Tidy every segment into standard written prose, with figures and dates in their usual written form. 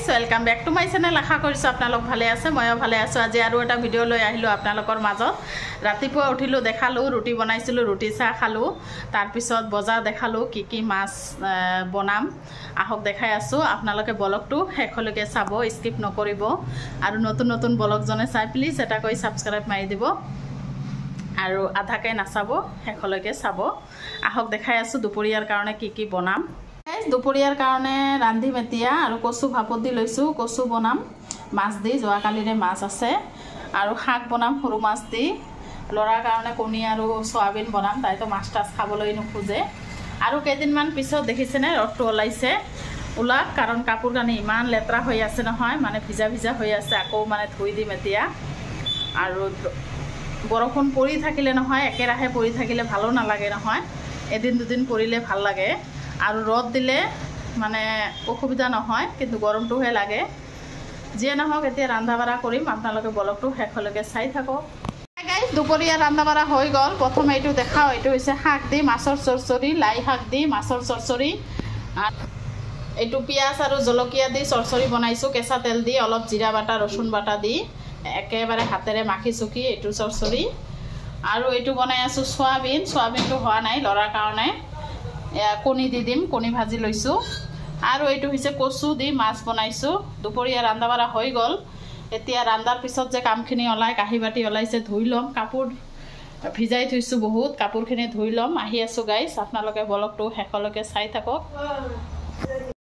welcome back to my channel आशा करिছোঁ আপোনালোক ভালে আছে ময়ো ভালে আছোঁ আজি আৰু এটা ভিডিও লৈ আহিলোঁ আপোনালোকৰ মাজত ৰাতিপুৱা উঠিলোঁ দেখালোঁ ৰুটি বনাইছিলোঁ ৰুটি চাহ খালোঁ তাৰ পিছত বজাৰ দেখালোঁ কি মাছ বনাম আহক দেখাই আছোঁ আপোনালোকে ব্লগটো শেষলৈকে চাব স্কিপ নকৰিব আৰু নতুন নতুন ব্লগ জনে চাই প্লিজ এটা কৈ সাবস্ক্ৰাইব মাৰি দিব আৰু আধাকে নাচাব শেষলৈকে চাব আহক দেখাই আছোঁ দুপৰীয়াৰ কাৰণে কি বনাম দুপৰীয়াৰ কাৰণে ৰান্ধি মেতিয়া আৰু কচু ভাপত দি লৈছোঁ কচু বনাম মাছ দি যোৱাকালিৰে মাছ আছে আৰু শাক বনাম সৰু মাছ দি লৰাৰ কাৰণে কণী আৰু সয়াবিন বনাম তাইতো মাছ টাছ খাবলৈ নোখোজে আৰু কেইদিনমান পিছত দেখিছেনে ৰ'দটো ওলাইছে ওলাক কাৰণ কাপোৰ কানি ইমান লেতেৰা হৈ আছে নহয় মানে ভিজা ভিজা হৈ আছে আকৌ মানে ধুই দিম এতিয়া আৰু বৰষুণ পৰি থাকিলে নহয় একেৰাহে পৰি থাকিলে ভালো নালাগে নহয় এদিন দুদিন পৰিলে ভাল লাগে আৰু ৰ'দ দিলে মানে অসুবিধা নহয় কিন্তু গৰমটোহে লাগে যিয়ে নহওক এতিয়া ৰান্ধা বাঢ়া কৰিম আপোনালোকে ব্লগটো শেষলৈকে চাই থাকক গাইজ দুপৰীয়া ৰান্ধা বাঢ়া হৈ গ'ল প্ৰথমে এইটো দেখাও এইটো হৈছে শাক দি মাছৰ চৰচৰি লাই শাক দি মাছৰ চৰচৰি এইটো পিঁয়াজ আৰু জলকীয়া দি চৰচৰি বনাইছোঁ কেঁচা তেল দি অলপ জিৰা বাটা ৰচুন বাটা দি একেবাৰে হাতেৰে মাখি চুকি এইটো চৰচৰি আৰু এইটো বনাই আছোঁ সয়াবিনটো হোৱা নাই লৰাৰ কাৰণে কণী দি দিম কণী ভাজি লৈছোঁ আৰু এইটো হৈছে কচু দি মাছ বনাইছোঁ দুপৰীয়া ৰান্ধা বাঢ়া হৈ গ'ল এতিয়া ৰান্ধাৰ পিছত যে কামখিনি ওলাই কাঁহী বাতি ওলাইছে ধুই ল'ম কাপোৰ ভিজাই থৈছোঁ বহুত কাপোৰখিনি ধুই ল'ম আহি আছোঁ গাইজ আপোনালোকে ব্লগটো শেষলৈকে চাই থাকক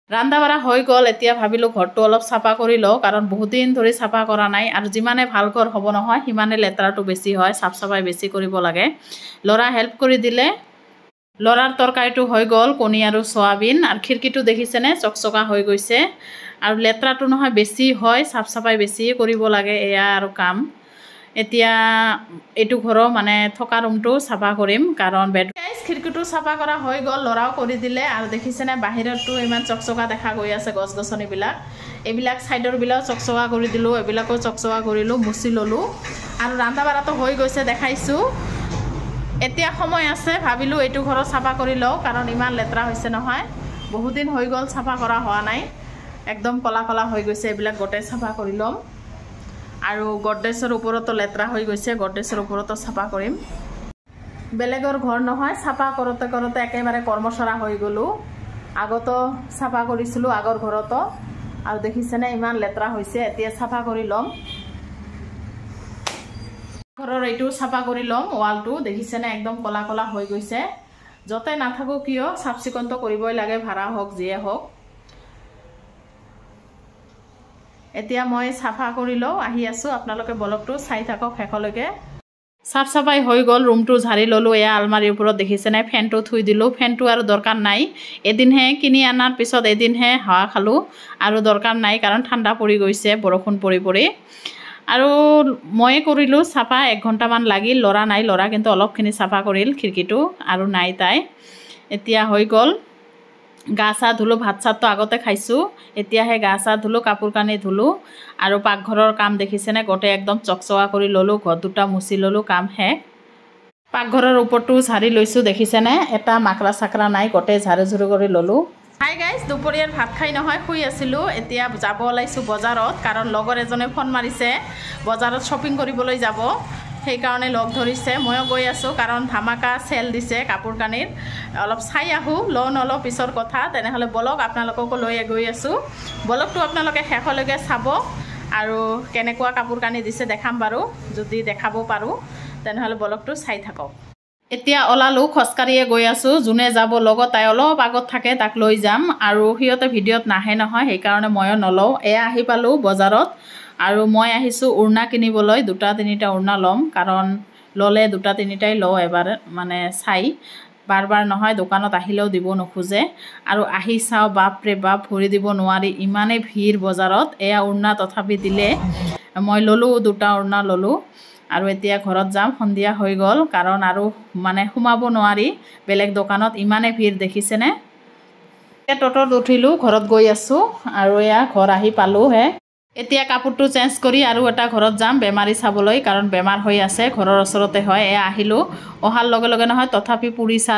ৰান্ধা বাঢ়া হৈ গ'ল এতিয়া ভাবিলোঁ ঘৰটো অলপ চাফা কৰি লওঁ কাৰণ বহুত দিন ধৰি চাফা কৰা নাই আৰু যিমানে ভাল ঘৰ হ'ব নহয় সিমানে লেতেৰাটো বেছি হয় চাফ চাফাই বেছি কৰিব লাগে ল'ৰা হেল্প কৰি দিলে লৰাৰ তৰকাৰীটো হৈ গ'ল কণী আৰু সয়াবিন আৰু খিৰিকীটো দেখিছেনে চকচকা হৈ গৈছে আৰু লেতেৰাটো নহয় বেছি হয় চাফ চাফাই বেছি কৰিব লাগে এয়া আৰু কাম এতিয়া এইটো ঘৰৰ মানে থকা ৰুমটো চাফা কৰিম কাৰণ খিৰিকীটো চাফা কৰা হৈ গ'ল ল'ৰাও কৰি দিলে আৰু দেখিছেনে বাহিৰতো ইমান চকচকা দেখা গৈ আছে গছ গছনিবিলাক এইবিলাক ছাইডৰবিলাক চকচকা কৰি দিলোঁ এইবিলাকো চকচকা কৰিলোঁ মুচি ল'লোঁ আৰু ৰান্ধা বাঢ়াটো হৈ গৈছে দেখাইছোঁ এতিয়া সময় আছে ভাবিলোঁ এইটো ঘৰত চাফা কৰি লওঁ কাৰণ ইমান লেতেৰা হৈছে নহয় বহুত দিন হৈ গ'ল চাফা কৰা হোৱা নাই একদম কলা কলা হৈ গৈছে এইবিলাক গোটেই চাফা কৰি ল'ম আৰু গডৰেজৰ ওপৰতো লেতেৰা হৈ গৈছে গডৰেজৰ ওপৰতো চাফা কৰিম বেলেগৰ ঘৰ নহয় চাফা কৰোঁতে কৰোঁতে একেবাৰে কৰ্মচৰা হৈ গ'লোঁ আগতো চাফা কৰিছিলোঁ আগৰ ঘৰতো আৰু দেখিছেনে ইমান লেতেৰা হৈছে এতিয়া চাফা কৰি ল'ম ঘৰৰ এইটো চাফা কৰি ল'ম ৱালটো দেখিছেনে একদম কলা কলা হৈ গৈছে যতে নাথাকো কিয় চাফ চিকুণটো কৰিবই লাগে ভাড়া হওক যিয়ে হওক এতিয়া মই চাফা কৰি লওঁ আহি আছোঁ আপোনালোকে ব্লগটো চাই থাকক শেষলৈকে চাফ চাফাই হৈ গ'ল ৰুমটো ঝাৰি ল'লোঁ এয়া আলমাৰীৰ ওপৰত দেখিছেনে ফেনটো থৈ দিলোঁ ফেনটো আৰু দৰকাৰ নাই এদিনহে কিনি অনাৰ পিছত এদিনহে হাৱা খালোঁ আৰু দৰকাৰ নাই কাৰণ ঠাণ্ডা পৰি গৈছে বৰষুণ পৰি আৰু ময়ে কৰিলোঁ চাফা 1 ঘণ্টামান লাগিল ল'ৰা নাই ল'ৰা কিন্তু অলপখিনি চাফা কৰিল খিৰিকীটো আৰু নাই তাই এতিয়া হৈ গ'ল গা চা ধুলোঁ ভাত চাতটো আগতে খাইছোঁ এতিয়াহে গা চা ধুলোঁ কাপোৰ কানি ধুলোঁ আৰু পাকঘৰৰ কাম দেখিছেনে গোটেই একদম চকচকা কৰি ল'লোঁ ঘৰ দুটা মুচি ল'লোঁ কাম শেষ পাকঘৰৰ ওপৰটো ঝাৰি লৈছোঁ দেখিছেনে এটা মাকৰা চাকৰা নাই গোটেই ঝাৰু ঝুৰু কৰি ল'লোঁ হাই গাইজ দুপৰীয়াৰ ভাত খাই নহয় শুই আছিলোঁ এতিয়া যাব ওলাইছোঁ বজাৰত কাৰণ লগৰ এজনে ফোন মাৰিছে বজাৰত শ্বপিং কৰিবলৈ যাব সেইকাৰণে লগ ধৰিছে ময়ো গৈ আছোঁ কাৰণ ধামাকা চেল দিছে কাপোৰ কানিৰ অলপ চাই আহোঁ নলওঁ পিছৰ কথা তেনেহ'লে ব্লগ আপোনালোককো লৈ গৈ আছোঁ ব্লগটো আপোনালোকে শেষলৈকে চাব আৰু কেনেকুৱা কাপোৰ কানি দিছে দেখাম বাৰু যদি দেখাব পাৰোঁ তেনেহ'লে ব্লগটো চাই থাকক এতিয়া ওলালোঁ খোজকাঢ়িয়ে গৈ আছোঁ যোনে যাব লগত তাই অলপ আগত থাকে তাক লৈ যাম আৰু সিহঁতে ভিডিঅ'ত নাহে নহয় সেইকাৰণে ময়ো নলওঁ এয়া আহি পালোঁ বজাৰত আৰু মই আহিছোঁ উৰ্ণা কিনিবলৈ 2-3টা উৰ্ণা ল'ম কাৰণ ল'লে 2-3টাই লওঁ এবাৰ মানে চাই বাৰ নহয় দোকানত আহিলেও দিব নোখোজে আৰু আহি চাওঁ বাপৰে বাপ ভৰি দিব নোৱাৰি ইমানেই ভিৰ বজাৰত এয়া উৰ্ণা তথাপি দিলে মই ল'লোঁ 2টা উৰ্ণা ল'লোঁ আৰু এতিয়া ঘৰত যাম সন্ধিয়া হৈ গ'ল কাৰণ আৰু মানে সোমাব নোৱাৰি বেলেগ দোকানত ইমানে ভিৰ দেখিছেনে এতিয়া টটোত উঠিলোঁ ঘৰত গৈ আছোঁ আৰু এয়া ঘৰ আহি পালোঁহে এতিয়া কাপোৰটো চেঞ্জ কৰি আৰু এটা ঘৰত যাম বেমাৰী চাবলৈ কাৰণ বেমাৰ হৈ আছে ঘৰৰ ওচৰতে হয় এয়া আহিলোঁ অহাৰ লগে লগে নহয় তথাপি পুৰি চাহ